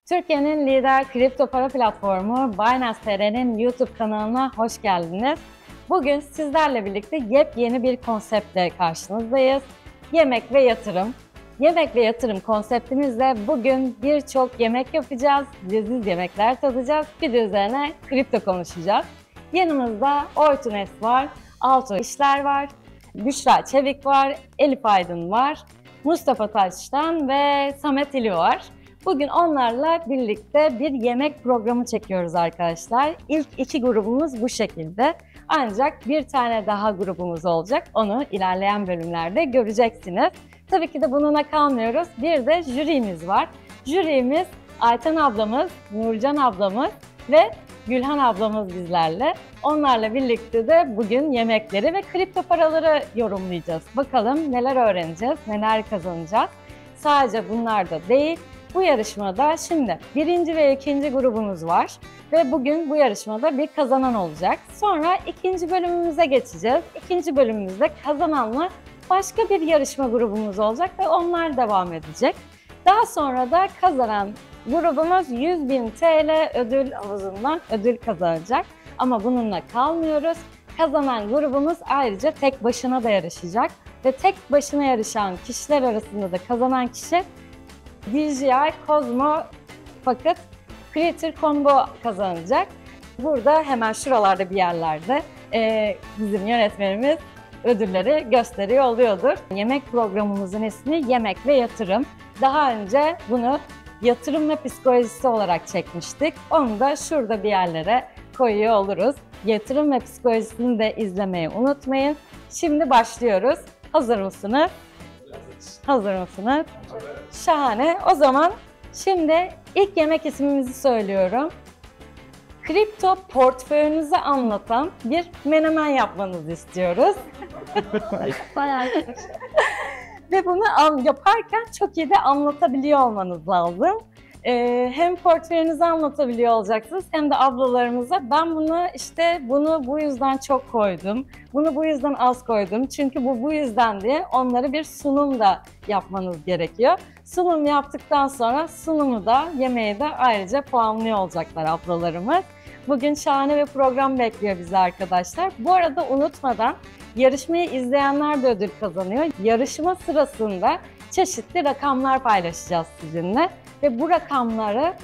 Türkiye'nin lider kripto para platformu Binance TR'nin YouTube kanalına hoş geldiniz. Bugün sizlerle birlikte yepyeni bir konseptle karşınızdayız. Yemek ve yatırım. Yemek ve yatırım konseptimizle bugün birçok yemek yapacağız, leziz yemekler tadacağız, bir de üzerine kripto konuşacağız. Yanımızda Oytun Es var, Altuğ İşler var, Büşra Çevik var, Elif Aydın var, Mustafa Taştan ve Samet İli var. Bugün onlarla birlikte bir yemek programı çekiyoruz arkadaşlar. İlk iki grubumuz bu şekilde. Ancak bir tane daha grubumuz olacak. Onu ilerleyen bölümlerde göreceksiniz. Tabii ki de bununla kalmıyoruz. Bir de jürimiz var. Jürimiz Ayten ablamız, Nurcan ablamız ve Gülhan ablamız bizlerle. Onlarla birlikte de bugün yemekleri ve kripto paraları yorumlayacağız. Bakalım neler öğreneceğiz, neler kazanacağız. Sadece bunlar da değil. Bu yarışmada şimdi birinci ve ikinci grubumuz var ve bugün bu yarışmada bir kazanan olacak. Sonra ikinci bölümümüze geçeceğiz. İkinci bölümümüzde kazananla başka bir yarışma grubumuz olacak ve onlar devam edecek. Daha sonra da kazanan grubumuz 100.000 TL ödül havuzundan ödül kazanacak. Ama bununla kalmıyoruz. Kazanan grubumuz ayrıca tek başına da yarışacak ve tek başına yarışan kişiler arasında da kazanan kişi DJI Cosmo Pocket Creator Combo kazanacak. Burada hemen şuralarda bir yerlerde bizim yönetmenimiz ödülleri gösteriyor oluyordur. Yemek programımızın ismi Yemek ve Yatırım. Daha önce bunu yatırım ve psikolojisi olarak çekmiştik. Onu da şurada bir yerlere koyuyor oluruz. Yatırım ve psikolojisini de izlemeyi unutmayın. Şimdi başlıyoruz. Hazır mısınız? Hazır mısınız? Şahane. O zaman şimdi ilk yemek ismimizi söylüyorum. Kripto portföyünüzü anlatan bir menemen yapmanızı istiyoruz. Bayağı. Ve bunu yaparken çok iyi de anlatabiliyor olmanız lazım. Hem portföyünüzü anlatabiliyor olacaksınız hem de ablalarımıza ben bunu bu yüzden çok koydum, bunu bu yüzden az koydum çünkü bu yüzden diye onlara bir sunum da yapmanız gerekiyor. Sunum yaptıktan sonra sunumu da yemeği de ayrıca puanlıyor olacaklar ablalarımız. Bugün şahane bir program bekliyor bizi arkadaşlar. Bu arada unutmadan yarışmayı izleyenler de ödül kazanıyor. Yarışma sırasında çeşitli rakamlar paylaşacağız sizinle. Ve bu rakamları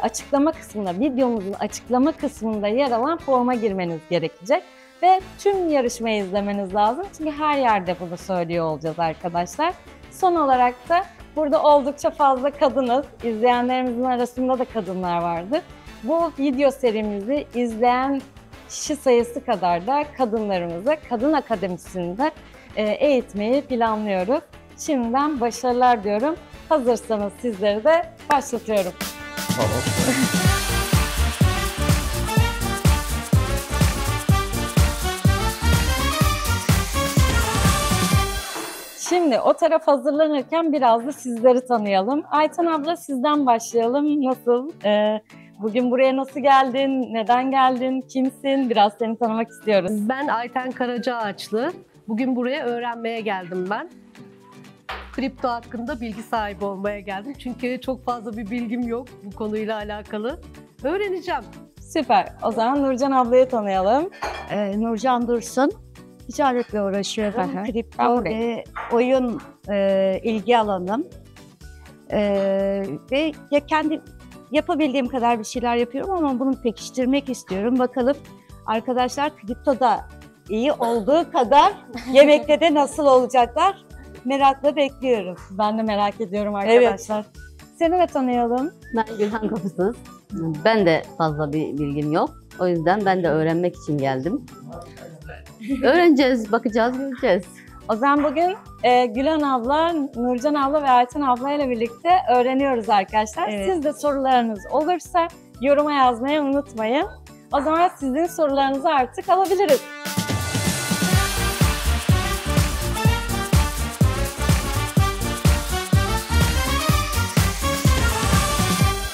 açıklama kısmında, videomuzun açıklama kısmında yer alan forma girmeniz gerekecek. Ve tüm yarışmayı izlemeniz lazım. Çünkü her yerde bunu söylüyor olacağız arkadaşlar. Son olarak da burada oldukça fazla kadınız. İzleyenlerimizin arasında da kadınlar vardır. Bu video serimizi izleyen kişi sayısı kadar da kadınlarımızı Kadın Akademisi'nde eğitmeyi planlıyoruz. Şimdiden başarılar diyorum. Hazırsanız sizleri de başlatıyorum. Tamam. Şimdi o taraf hazırlanırken biraz da sizleri tanıyalım. Ayten abla sizden başlayalım. Nasıl? Bugün buraya nasıl geldin? Neden geldin? Kimsin? Biraz seni tanımak istiyoruz. Ben Ayten Karacaağaçlı. Bugün buraya öğrenmeye geldim ben. Kripto hakkında bilgi sahibi olmaya geldim. Çünkü çok fazla bir bilgim yok bu konuyla alakalı. Öğreneceğim. Süper. O zaman Nurcan ablayı tanıyalım. Nurcan Dursun. Ticaretle uğraşıyorum. Kripto ve oyun ilgi alanım. Ve kendi yapabildiğim kadar bir şeyler yapıyorum ama bunu pekiştirmek istiyorum. Bakalım arkadaşlar kriptoda iyi olduğu kadar yemekte de nasıl olacaklar? Merakla bekliyorum. Ben de merak ediyorum arkadaşlar. Evet. Seni de tanıyalım. Ben Gülhan Kapısız. Ben de fazla bir bilgim yok. O yüzden ben de öğrenmek için geldim. Öğreneceğiz, bakacağız, göreceğiz. O zaman bugün Gülhan abla, Nurcan abla ve Ayten abla ile birlikte öğreniyoruz arkadaşlar. Evet. Siz de sorularınız olursa yoruma yazmayı unutmayın. O zaman sizin sorularınızı artık alabiliriz.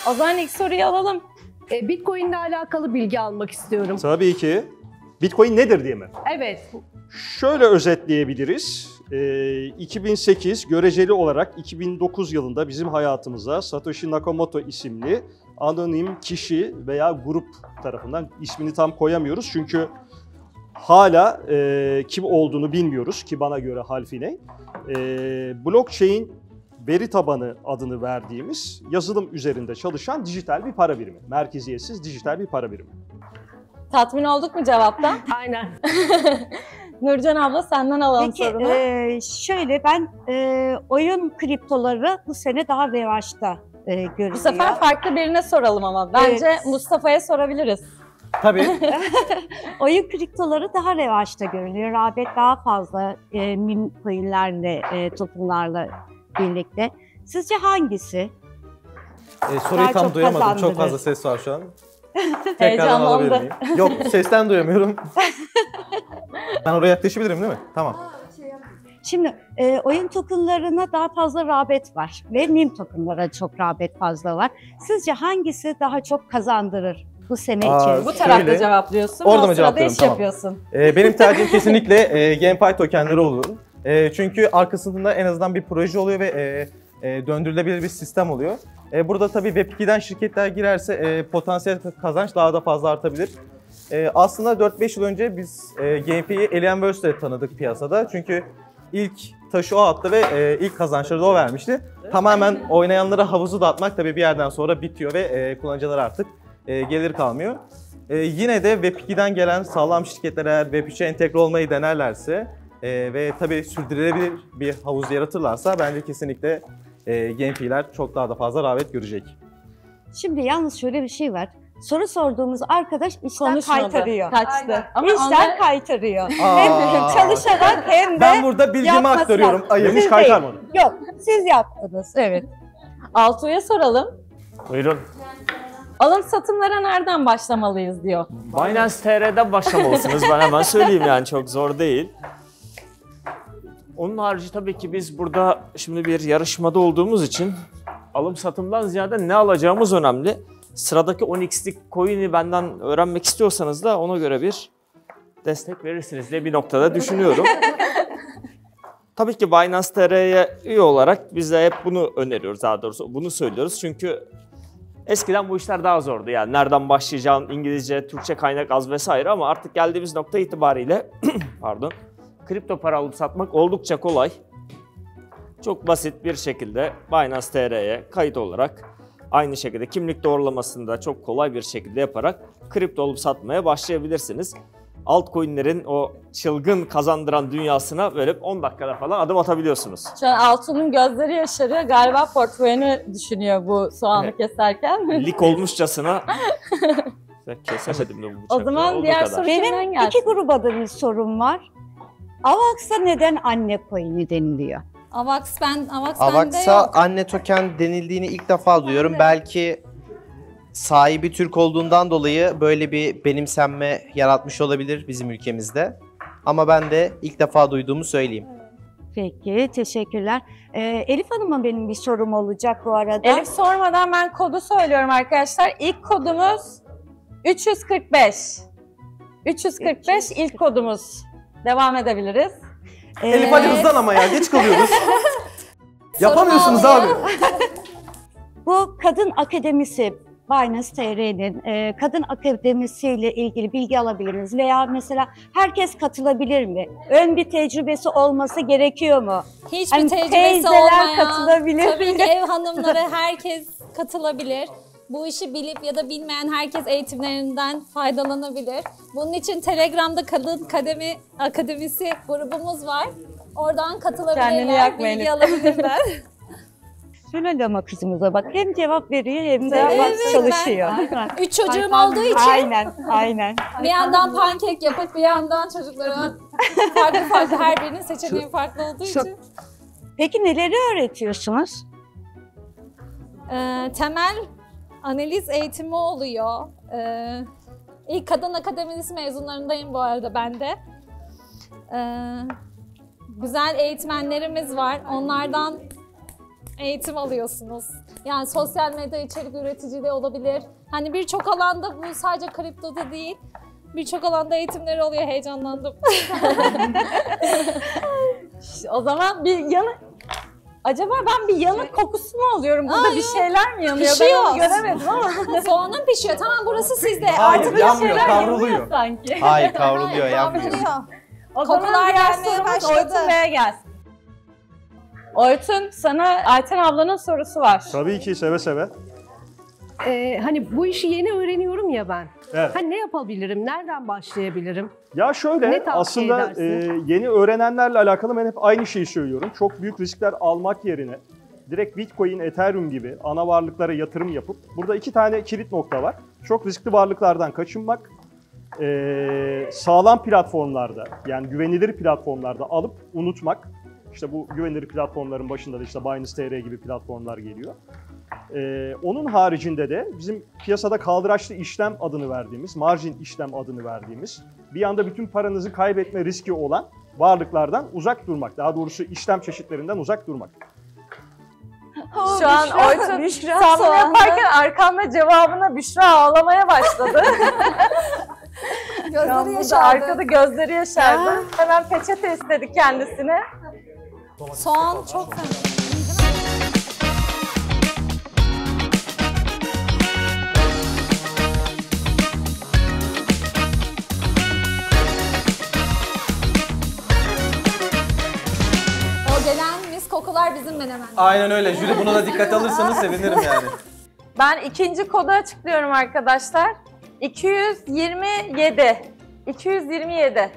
O zaman ilk soruyu alalım. Bitcoin ile alakalı bilgi almak istiyorum. Tabii ki. Bitcoin nedir diye mi? Evet. Şöyle özetleyebiliriz. 2008 göreceli olarak 2009 yılında bizim hayatımıza Satoshi Nakamoto isimli anonim kişi veya grup tarafından, ismini tam koyamıyoruz çünkü hala kim olduğunu bilmiyoruz ki bana göre Halfine. Blockchain veri tabanı adını verdiğimiz yazılım üzerinde çalışan dijital bir para birimi. Merkeziyetsiz dijital bir para birimi. Tatmin olduk mu cevaptan? Aynen. Nurcan abla senden alalım Peki sorunu. şöyle ben oyun kriptoları bu sene daha revaçta görünüyor. Bu sefer farklı birine soralım ama. Bence Evet. Mustafa'ya sorabiliriz. Tabii. Oyun kriptoları daha revaçta görünüyor. Rağbet daha fazla meme coinlerle, tokenlarla birlikte. Sizce hangisi? Soruyu Daha tam çok duyamadım. Çok kazandırır. fazla ses var şu an. Tekrardan Heyecanlandı. alabilir miyim? Yok, sesten duyamıyorum. Ben oraya yaklaşabilirim değil mi? Tamam. Şimdi oyun tokenlarına daha fazla rağbet var ve meme tokenlara çok rağbet fazla var. Sizce hangisi daha çok kazandırır bu sene için? Bu tarafta Şöyle, cevaplıyorsun. orada o mı sırada cevaplıyorum? iş Tamam. yapıyorsun. Benim tercihim kesinlikle GameFi tokenleri olur. Çünkü arkasında en azından bir proje oluyor ve döndürülebilir bir sistem oluyor. Burada tabii Web2'den şirketler girerse potansiyel kazanç daha da fazla artabilir. Aslında 4-5 yıl önce biz GameFi'yi Alienverse'le tanıdık piyasada. Çünkü ilk taşı o attı ve ilk kazançları da o vermişti. Tamamen oynayanlara havuzu dağıtmak tabii bir yerden sonra bitiyor ve kullanıcılar artık gelir kalmıyor. Yine de Web2'den gelen sağlam şirketler eğer Web3'e entegre olmayı denerlerse ve tabii sürdürülebilir bir havuz yaratırlarsa bence kesinlikle GameFi'ler çok daha da fazla rağbet görecek. Şimdi yalnız şöyle bir şey var. Soru sorduğumuz arkadaş işten Konuşmadı. kaytarıyor. Kaçtı. Ama İşten onlar kaytarıyor. Aa. Hem çalışarak hem de Ben burada bilgimi yapması aktarıyorum. lazım. Ayıp. Henüz Siz kaytarmadım. Yok, siz yaptınız. Evet. Altuğ'a soralım. Buyurun. Alım satımlara nereden başlamalıyız diyor. Binance TR'den başlamalısınız. Ben hemen söyleyeyim yani çok zor değil. Onun harici tabii ki biz burada şimdi bir yarışmada olduğumuz için alım satımdan ziyade ne alacağımız önemli. Sıradaki 10x'lik coin'i benden öğrenmek istiyorsanız da ona göre bir destek verirsiniz diye bir noktada düşünüyorum. Tabii ki Binance TR'ye üye olarak biz de hep bunu öneriyoruz, daha doğrusu bunu söylüyoruz. Çünkü eskiden bu işler daha zordu yani nereden başlayacağın, İngilizce, Türkçe kaynak az vesaire ama artık geldiğimiz nokta itibariyle pardon, kripto para alıp satmak oldukça kolay. Çok basit bir şekilde Binance TR'ye kayıt olarak aynı şekilde kimlik doğrulamasını da çok kolay bir şekilde yaparak kripto alıp satmaya başlayabilirsiniz. Altcoin'lerin o çılgın kazandıran dünyasına böyle 10 dakikada falan adım atabiliyorsunuz. Şu an Altuğ'un gözleri yaşarıyor. Galiba portföyünü düşünüyor bu soğanı Evet. keserken. Lik olmuşçasına kesemedim de bu bıçakla. O zaman olduğu diğer kadar. soru- Benim Kimden gelsin? iki gruba da bir sorum var. Avax'a neden anne coin'i deniliyor? Avax bende Avax'a yok. anne token denildiğini ilk defa duyuyorum. Belki sahibi Türk olduğundan dolayı böyle bir benimsenme yaratmış olabilir bizim ülkemizde. Ama ben de ilk defa duyduğumu söyleyeyim. Peki, teşekkürler. Elif Hanım'a benim bir sorum olacak bu arada. Elif sormadan ben kodu söylüyorum arkadaşlar. İlk kodumuz 345. 345 ilk kodumuz. Devam edebiliriz. Elif hadi hızlan ama ya geç kalıyoruz. Yapamıyorsunuz abi. Bu Kadın Akademisi, Binance TR'nin Kadın Akademisi ile ilgili bilgi alabilir miyiz? Veya mesela herkes katılabilir mi? Ön bir tecrübesi olması gerekiyor mu? Hiçbir Hani tecrübesi teyzeler olmayan, katılabilir tabii mi? ki ev hanımları herkes katılabilir. Bu işi bilip ya da bilmeyen herkes eğitimlerinden faydalanabilir. Bunun için Telegram'da Kadın Akademisi grubumuz var. Oradan Kendini katılabilirler, yakmayın bilgi lütfen. alabilirler. Şöyle ama kızımıza bak, hem cevap veriyor hem de Evet, bak ben- çalışıyor. 3 çocuğum olduğu için Aynen. bir yandan pankek yapıp bir yandan çocuklara farklı her birinin seçeneği farklı olduğu için. Peki neleri öğretiyorsunuz? Temel analiz eğitimi oluyor. İlk Kadın Akademisi mezunlarındayım bu arada ben de. Güzel eğitmenlerimiz var. Onlardan eğitim alıyorsunuz. Yani sosyal medya içerik üreticiliği olabilir. Hani birçok alanda, bu sadece kriptoda değil. Birçok alanda eğitimleri oluyor. Heyecanlandım. O zaman bir yanık... Acaba ben bir yanık kokusu mu alıyorum? Burada bir şeyler mi yanıyor? Pişiyor. Ben onu göremedim ama. Soğanın pişiyor. Tamam burası sizde. Hayır, Artık yanmıyor, şeyler kavruluyor. yanıyor sanki. Hayır kavruluyor, yanmıyor. kavruluyor. O zaman Kokular diğer gelmeye sorumuz başladı. Oytun Bey'e gelsin. Oytun, sana Ayten ablanın sorusu var. Tabii ki seve seve. Hani bu işi yeni öğreniyorum ya ben. Evet. Hani ne yapabilirim? Nereden başlayabilirim? Ya şöyle Ne tavsiye aslında edersin? yeni öğrenenlerle alakalı ben hep aynı şeyi söylüyorum. Çok büyük riskler almak yerine direkt Bitcoin, Ethereum gibi ana varlıklara yatırım yapıp burada 2 tane kilit nokta var. Çok riskli varlıklardan kaçınmak, sağlam platformlarda yani güvenilir platformlarda alıp unutmak. İşte bu güvenilir platformların başında da işte Binance TR gibi platformlar geliyor. Onun haricinde de bizim piyasada kaldıraçlı işlem adını verdiğimiz, margin işlem adını verdiğimiz, bir anda bütün paranızı kaybetme riski olan varlıklardan uzak durmak. Daha doğrusu işlem çeşitlerinden uzak durmak. Şu an Oytun sen bunu yaparken arkanda cevabına Büşra ağlamaya başladı. Gözleri yaşardı. Arkada gözleri yaşardı. Hemen peçete istedi kendisine. Soğan çok fena. İyi değil mi? O gelen mis kokular bizim menemen. Aynen öyle. Jüri buna da dikkat alırsanız sevinirim yani. Ben ikinci kodu açıklıyorum arkadaşlar. 227. 227.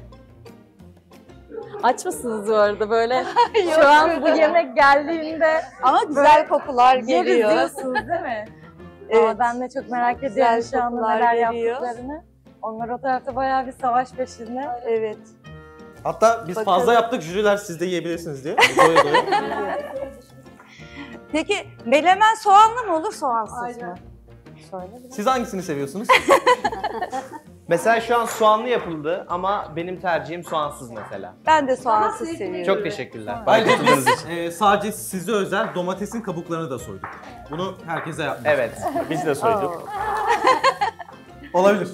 Aç mısınız bu arada böyle? Şu an bu yemek geldiğinde Ama güzel kokular yeriz geliyor. diyorsunuz değil mi? Evet. Aa, ben de çok merak Güzel ediyorum şu anda kokular neler geliyor. yaptıklarını. Onlar o tarafta bayağı bir savaş peşinde. Evet. Hatta biz Bakalım. fazla yaptık, jüriler siz de yiyebilirsiniz diye. Doya doya. Peki menemen soğanlı mı olur, soğansız mı? Siz hangisini seviyorsunuz? Mesela şu an soğanlı yapıldı ama benim tercihim soğansız mesela. Ben de soğansız seviyorum. Çok teşekkürler. Bence Katıldığınız biz için. sadece size özel domatesin kabuklarını da soyduk. Bunu herkese yapmayız. Evet. Biz de söyledik. Olabilir.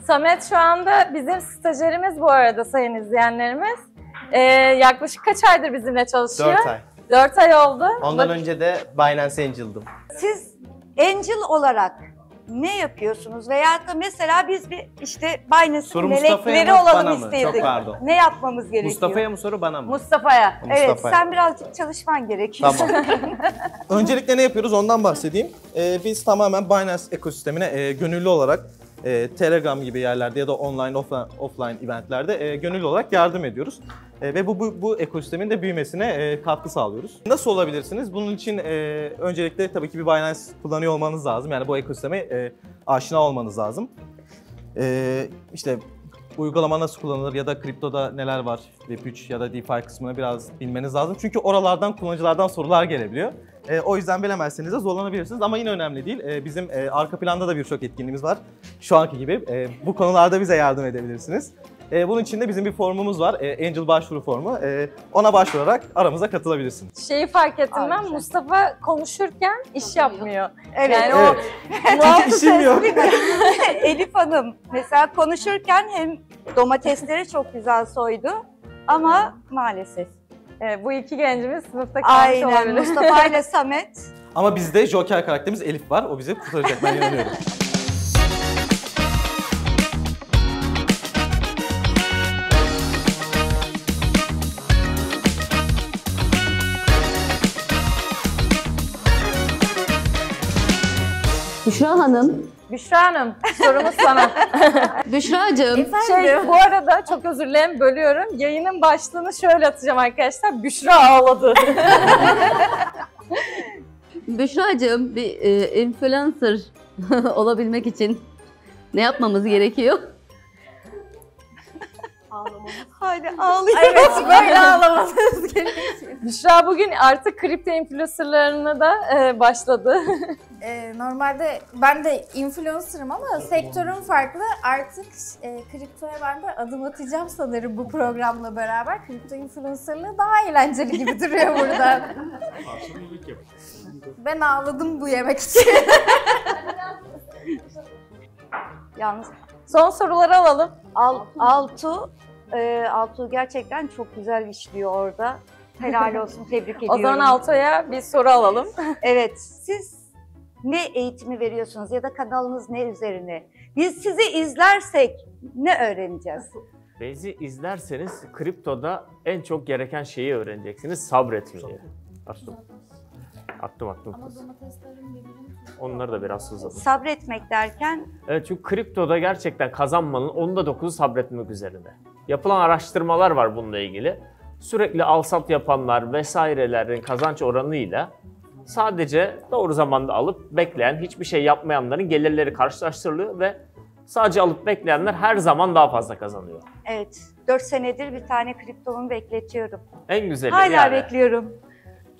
Samet şu anda bizim stajyerimiz bu arada sayın izleyenlerimiz. Yaklaşık kaç aydır bizimle çalışıyor? 4 ay. 4 ay oldu. Ondan önce de Binance Angel'dım. Siz Angel olarak ne yapıyorsunuz? Veyahut da mesela biz bir işte Binance'ın Soru Mustafa'ya melekleri mı, bana olalım mı? istedik. Çok pardon. Ne yapmamız gerekiyor? Mustafa'ya mı soru bana mı? Mustafa'ya. Evet, Mustafa'ya. sen birazcık çalışman gerekiyor. Tamam. Öncelikle ne yapıyoruz ondan bahsedeyim. Biz tamamen Binance ekosistemine gönüllü olarak Telegram gibi yerlerde ya da online, offline eventlerde gönüllü olarak yardım ediyoruz. Ve bu ekosistemin de büyümesine katkı sağlıyoruz. Nasıl olabilirsiniz? Bunun için öncelikle tabii ki bir Binance kullanıyor olmanız lazım. Yani bu ekosisteme aşina olmanız lazım. İşte uygulama nasıl kullanılır ya da kriptoda neler var, Web3 ya da DeFi kısmını biraz bilmeniz lazım. Çünkü oralardan kullanıcılardan sorular gelebiliyor. O yüzden bilemezseniz de zorlanabilirsiniz ama yine önemli değil. Bizim arka planda da birçok etkinliğimiz var. Şu anki gibi. Bu konularda bize yardım edebilirsiniz. Bunun için de bizim bir formumuz var. Angel başvuru formu. Ona başvurarak aramıza katılabilirsiniz. Şeyi fark ettim ben, güzel. Mustafa konuşurken iş yapmıyor. Evet. Yani Evet. Çünkü işim yok. Elif Hanım mesela konuşurken hem domatesleri çok güzel soydu ama maalesef. bu iki gencimiz sınıfta kalmış Aynen olabilir. Mustafa ile Samet. Ama bizde Joker karakterimiz Elif var. O bizi kurtaracak, ben inanıyorum. Büşra Hanım, Büşra Hanım, sorumuz sana. Büşra'cığım. Bu arada çok özür dilerim, bölüyorum. Yayının başlığını şöyle atacağım arkadaşlar. Büşra ağladı. Büşra'cığım bir influencer olabilmek için ne yapmamız gerekiyor? Hadi ağlayalım. Evet, böyle ağlamanız gerekiyor. Büşra bugün artık kripto influencerlarına da başladı. Normalde ben de influencer'ım ama sektörüm farklı. Artık kriptoya ben de adım atacağım sanırım bu programla beraber. Kripto influencerlığı daha eğlenceli gibi duruyor burada. Ben ağladım bu yemek için. Yalnız Son soruları alalım. Altu Altuğ gerçekten çok güzel işliyor orada. Helal olsun, tebrik ediyorum. O zaman Altuğ'a bir soru alalım. Evet, siz ne eğitimi veriyorsunuz ya da kanalınız ne üzerine? Biz sizi izlersek ne öğreneceğiz? Bizi izlerseniz kriptoda en çok gereken şeyi öğreneceksiniz. Sabretmeyi. Attım kız. Onları da biraz hızladım. Sabretmek derken? Evet, çünkü kriptoda gerçekten kazanmanın 9'u sabretmek üzerine. Yapılan araştırmalar var bununla ilgili. Sürekli al-sat yapanlar vesairelerin kazanç oranıyla sadece doğru zamanda alıp bekleyen, hiçbir şey yapmayanların gelirleri karşılaştırılıyor ve sadece alıp bekleyenler her zaman daha fazla kazanıyor. Evet, 4 senedir bir tane kriptomu bekletiyorum. En güzeli Hala yani. bekliyorum.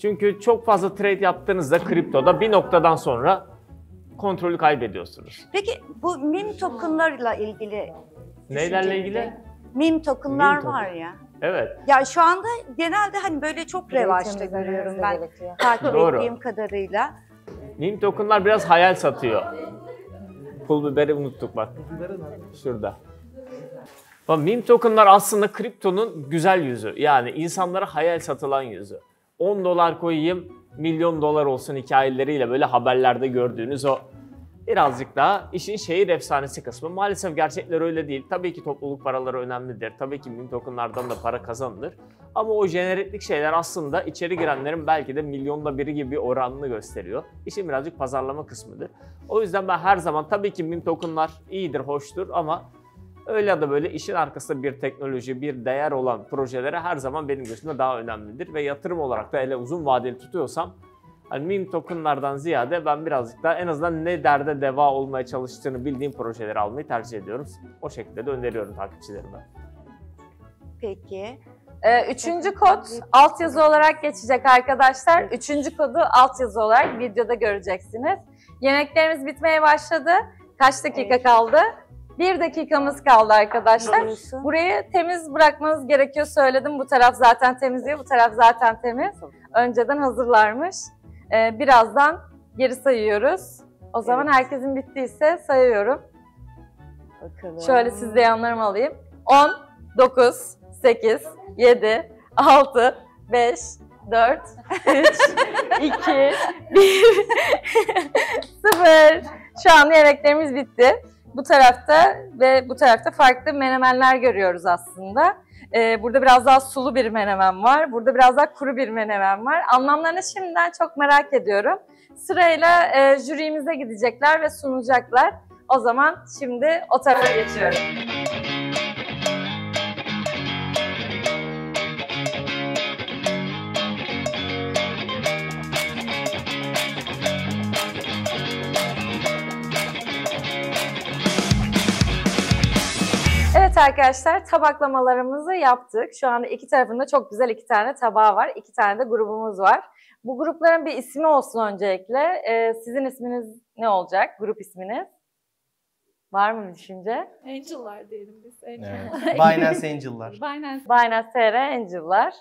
Çünkü çok fazla trade yaptığınızda kriptoda bir noktadan sonra kontrolü kaybediyorsunuz. Peki bu meme tokenlarla ilgili? Neylerle ilgili? Meme tokenlar Meme token. var ya. Evet. Ya şu anda genelde hani böyle çok revaçta görüyorum ben takip Doğru. ettiğim kadarıyla. Meme tokenlar biraz hayal satıyor. Pul biberi unuttuk bak. Şurada. Meme tokenlar aslında kriptonun güzel yüzü. Yani insanlara hayal satılan yüzü. 10 dolar koyayım, milyon dolar olsun hikayeleriyle böyle haberlerde gördüğünüz o birazcık daha işin şehir efsanesi kısmı. Maalesef gerçekler öyle değil. Tabii ki topluluk paraları önemlidir. Tabii ki meme tokenlardan da para kazanılır. Ama o jeneriklik şeyler aslında içeri girenlerin belki de milyonda biri gibi bir oranını gösteriyor. İşin birazcık pazarlama kısmıdır. O yüzden ben her zaman tabii ki meme tokenlar iyidir, hoştur ama öyle ya da böyle işin arkasında bir teknoloji, bir değer olan projelere her zaman benim gözümde daha önemlidir. Ve yatırım olarak da hele uzun vadeli tutuyorsam hani meme tokenlardan ziyade ben birazcık daha en azından ne derde deva olmaya çalıştığını bildiğim projeleri almayı tercih ediyorum. O şekilde de öneriyorum takipçilerime. Peki. Üçüncü kod altyazı olarak geçecek arkadaşlar. Üçüncü kodu altyazı olarak videoda göreceksiniz. Yemeklerimiz bitmeye başladı. Kaç dakika kaldı? 1 dakikamız kaldı arkadaşlar. Burayı temiz bırakmanız gerekiyor söyledim. Bu taraf zaten temizliyor, bu taraf zaten temiz. Önceden hazırlarmış. Birazdan geri sayıyoruz. O zaman herkesin bittiyse sayıyorum. Bakalım. Şöyle siz de yanlarımı alayım. 10, 9, 8, 7, 6, 5, 4, 3, 2, 1, 0. Şu an yemeklerimiz bitti. Bu tarafta ve bu tarafta farklı menemenler görüyoruz aslında. Burada biraz daha sulu bir menemen var. Burada biraz daha kuru bir menemen var. Anlamlarını şimdiden çok merak ediyorum. Sırayla jürimize gidecekler ve sunacaklar. O zaman şimdi o tarafa geçiyorum. Evet arkadaşlar, tabaklamalarımızı yaptık. Şu anda iki tarafında çok güzel 2 tane tabağı var. 2 tane de grubumuz var. Bu grupların bir ismi olsun öncelikle. Sizin isminiz ne olacak? Grup isminiz? Var mı bir düşünce? Angel'lar diyelim biz. Evet. Binance Angel'lar. Binance TR Angel'lar.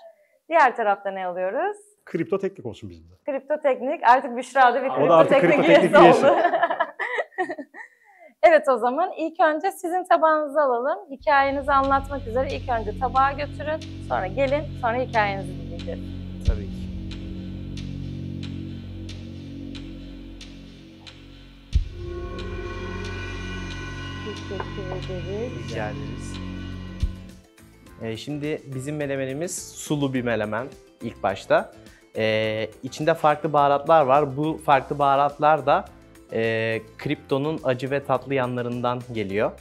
Diğer tarafta ne alıyoruz? Kripto teknik olsun bizim de. Kripto Teknik. Artık Büşra da bir O da kripto artık teknik kripto üyesi teknik üyesi. oldu. Evet, o zaman ilk önce sizin tabağınızı alalım. Hikayenizi anlatmak üzere ilk önce tabağa götürün. Sonra gelin, sonra hikayenizi dinleyeceğiz. Tabii ki. Teşekkür ederiz. Rica ederiz. Şimdi bizim menemenimiz sulu bir menemen ilk başta. İçinde farklı baharatlar var. Bu farklı baharatlar da kriptonun acı ve tatlı yanlarından geliyor.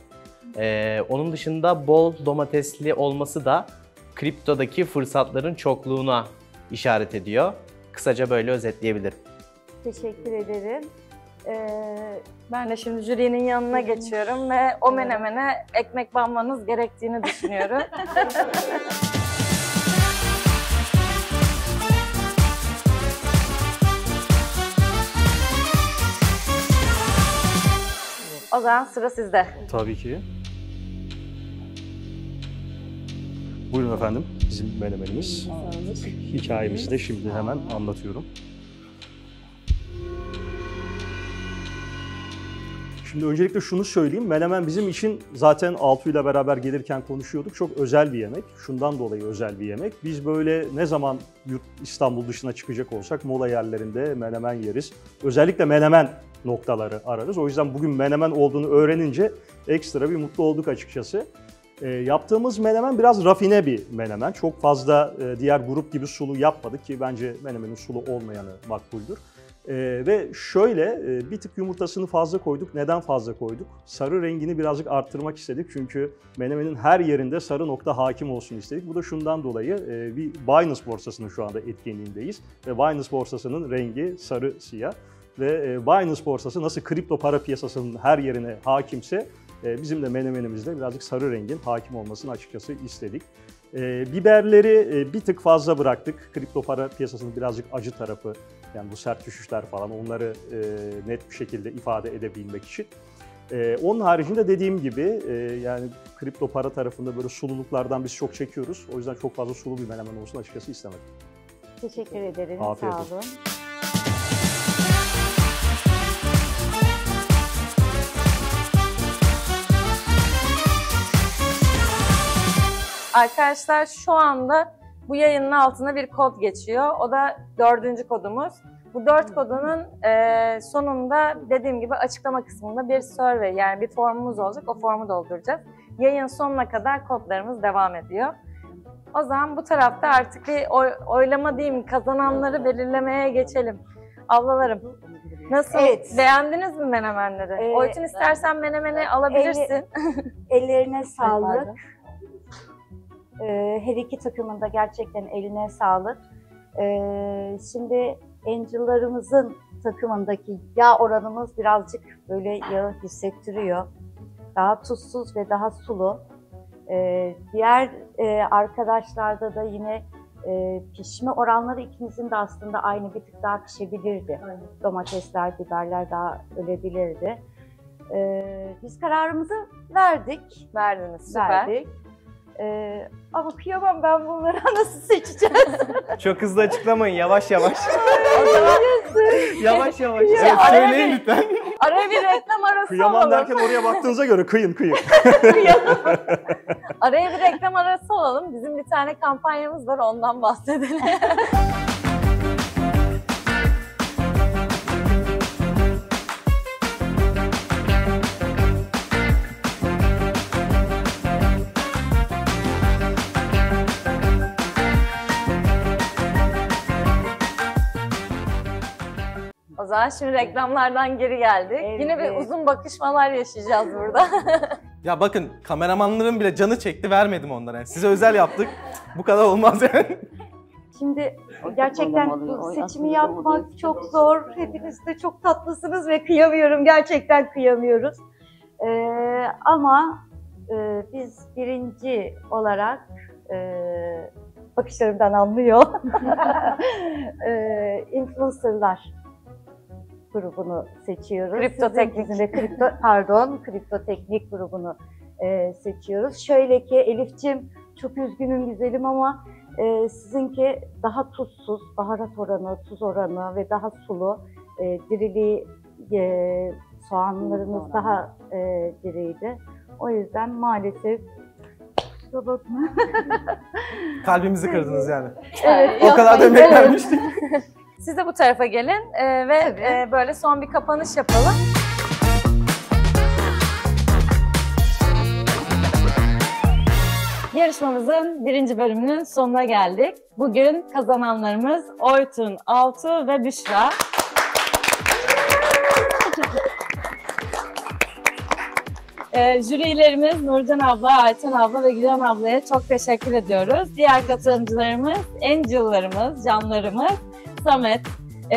Onun dışında bol domatesli olması da kriptodaki fırsatların çokluğuna işaret ediyor. Kısaca böyle özetleyebilirim. Teşekkür ederim. Ben de şimdi jürinin yanına geçiyorum ve o menemene ekmek banmanız gerektiğini düşünüyorum. O zaman sıra sizde. Tabii ki. Buyurun efendim, bizim menemenimiz. Hikayemizi de şimdi hemen anlatıyorum. Şimdi öncelikle şunu söyleyeyim. Menemen bizim için zaten Altuğ ile beraber gelirken konuşuyorduk. Çok özel bir yemek. Şundan dolayı özel bir yemek. Biz böyle ne zaman İstanbul dışına çıkacak olsak mola yerlerinde menemen yeriz. Özellikle menemen noktaları ararız. O yüzden bugün menemen olduğunu öğrenince ekstra bir mutlu olduk açıkçası. Yaptığımız menemen biraz rafine bir menemen. Çok fazla diğer grup gibi sulu yapmadık ki bence menemenin sulu olmayanı makbuldür. Ve şöyle bir tık yumurtasını fazla koyduk. Neden fazla koyduk? Sarı rengini birazcık arttırmak istedik. Çünkü menemenin her yerinde sarı nokta hakim olsun istedik. Bu da şundan dolayı bir Binance borsasının şu anda etkinliğindeyiz. Ve Binance borsasının rengi sarı siyah. Ve Binance borsası nasıl kripto para piyasasının her yerine hakimse bizim de menemenimizde birazcık sarı rengin hakim olmasını açıkçası istedik. Biberleri bir tık fazla bıraktık. Kripto para piyasasının birazcık acı tarafı, yani bu sert düşüşler falan, onları net bir şekilde ifade edebilmek için. Onun haricinde dediğim gibi yani kripto para tarafında böyle sululuklardan biz çok çekiyoruz. O yüzden çok fazla sulu bir menemen olsun açıkçası istemedim. Teşekkür ederim. Afiyet Sağ olsun. olun. Arkadaşlar şu anda bu yayının altına bir kod geçiyor. O da 4. kodumuz. Bu 4 kodunun sonunda dediğim gibi açıklama kısmında bir survey, yani bir formumuz olacak. O formu dolduracağız. Yayın sonuna kadar kodlarımız devam ediyor. O zaman bu tarafta artık bir oylama diyeyim, kazananları belirlemeye geçelim. Ablalarım, nasıl? Evet. Beğendiniz mi menemenleri? Oytun istersen menemeni alabilirsin. Ellerine sağlık. Her iki takımın da gerçekten eline sağlık. Şimdi Angel'larımızın takımındaki yağ oranımız birazcık böyle yağı hissettiriyor. Daha tuzsuz ve daha sulu. Diğer arkadaşlarda da yine pişme oranları ikimizin de aslında aynı, bir tık daha pişebilirdi. Aynen. Domatesler, biberler daha ölebilirdi. Biz kararımızı verdik. Verdiniz, süper. Verdik. Ama kıyamam ben bunları, nasıl seçeceğiz? Çok hızlı açıklamayın, yavaş yavaş. Yavaş yavaş. Evet, söyleyin lütfen. Araya bir reklam arası Kıyamam olalım. derken oraya baktığınıza göre kıyın. Araya bir reklam arası olalım. Bizim bir tane kampanyamız var, ondan bahsedelim. O zaman şimdi reklamlardan geri geldik. Evet. Yine bir uzun bakışmalar yaşayacağız burada. Ya bakın, kameramanların bile canı çekti, vermedim onlara. Yani size özel yaptık. Bu kadar olmaz yani. Şimdi gerçekten bu seçimi yapmak çok zor. Hepiniz de çok tatlısınız ve kıyamıyorum. Gerçekten kıyamıyoruz. Ama biz birinci olarak bakışlarımdan anlıyor. Influencerlar grubunu seçiyoruz. Kripto Teknik. Kripto Teknik grubunu seçiyoruz. Şöyle ki Elif'ciğim, çok üzgünüm güzelim ama sizinki daha tuzsuz, baharat oranı, tuz oranı ve daha sulu. Diriliği, soğanlarımız daha diriydi. O yüzden maalesef Kalbimizi kırdınız yani. Evet, O kadar da beklenmiştik. Siz de bu tarafa gelin ve böyle son bir kapanış yapalım. Yarışmamızın 1. bölümünün sonuna geldik. Bugün kazananlarımız Oytun, Altuğ ve Büşra. Jürilerimiz Nurcan abla, Ayten abla ve Gülen ablaya çok teşekkür ediyoruz. Diğer katılımcılarımız, Angel'larımız, canlarımız, Samet,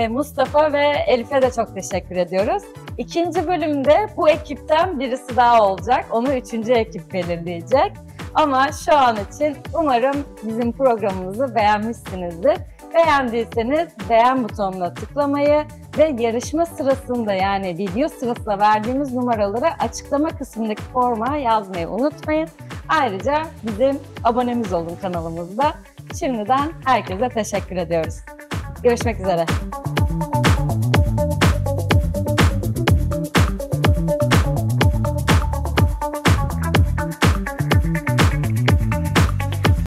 Mustafa ve Elif'e de çok teşekkür ediyoruz. 2. bölümde bu ekipten birisi daha olacak. Onu 3. ekip belirleyecek. Ama şu an için umarım bizim programımızı beğenmişsinizdir. Beğendiyseniz beğen butonuna tıklamayı ve yarışma sırasında, yani video sırasında verdiğimiz numaraları açıklama kısmındaki forma yazmayı unutmayın. Ayrıca bizim abonemiz olun kanalımızda. Şimdiden herkese teşekkür ediyoruz. Görüşmek üzere.